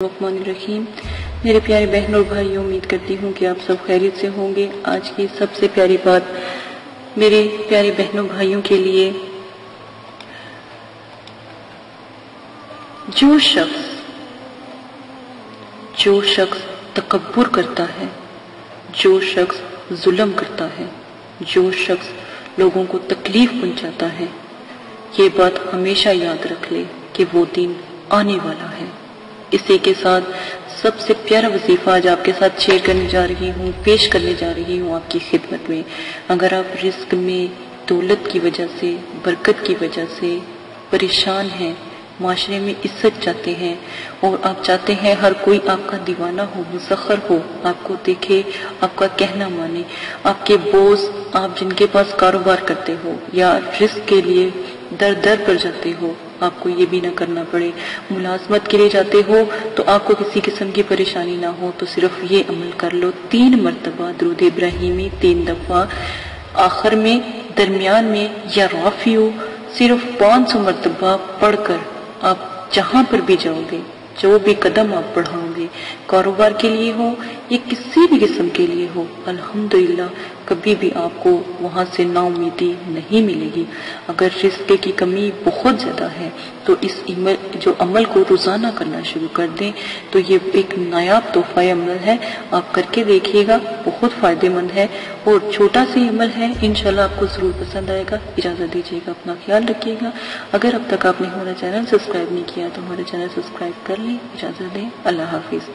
الرحمن الرحیم۔ میرے پیارے بہن اور بھائیوں، امید کرتی ہوں کہ آپ سب خیریت سے ہوں گے۔ آج کی سب سے پیاری بات میرے پیارے بہنوں بھائیوں کے لیے، جو شخص تکبر کرتا ہے، جو شخص ظلم کرتا ہے، جو شخص لوگوں کو تکلیف پہنچاتا ہے، یہ بات ہمیشہ یاد رکھ لے کہ وہ دن آنے والا ہے۔ اسی کے ساتھ سب سے پیارا وظیفہ آج آپ کے ساتھ شیئر کرنے جا رہی ہوں، پیش کرنے جا رہی ہوں آپ کی خدمت میں۔ اگر آپ رزق میں دولت کی وجہ سے، برکت کی وجہ سے پریشان ہیں، معاشرے میں عزت چاہتے ہیں اور آپ چاہتے ہیں ہر کوئی آپ کا دیوانہ ہو، مسخر ہو، آپ کو دیکھے، آپ کا کہنا مانے، آپ کے بوس، آپ جن کے پاس کاروبار کرتے ہو یا رزق کے لیے در در پر جاتے ہو، آپ کو یہ بھی نہ کرنا پڑے، ملازمت کے لیے جاتے ہو تو آپ کو کسی قسم کی پریشانی نہ ہو، تو صرف یہ عمل کر لو، 3 مرتبہ درود ابراہیمی 3 دفعہ، آخر میں، درمیان میں یا رافعو صرف 500 مرتبہ پڑھ کر آپ جہاں پر بھی جاؤ گے، جو بھی قدم آپ بڑھاؤ گے، کاروبار کے لیے ہو یا کسی بھی قسم کے لیے ہو، الحمدللہ کبھی بھی آپ کو وہاں سے نا امیدی نہیں ملے گی۔ اگر رزق کی کمی بہت زیادہ ہے تو اس جو عمل کو روزانہ کرنا شروع کر دیں، تو یہ ایک نایاب تحفہ عمل ہے، آپ کر کے دیکھیے گا، بہت فائدہ مند ہے اور چھوٹا سا عمل ہے، انشاءاللہ آپ کو ضرور پسند آئے گا۔ اجازت دیجیے گا، اپنا خیال رکھیے گا۔ اگر اب تک آپ نے ہمارا چینل سبسکرائب نہیں کیا تو ہمارا چینل سبسکرائب کر لیں۔ اجازت دیں، اللہ حافظ۔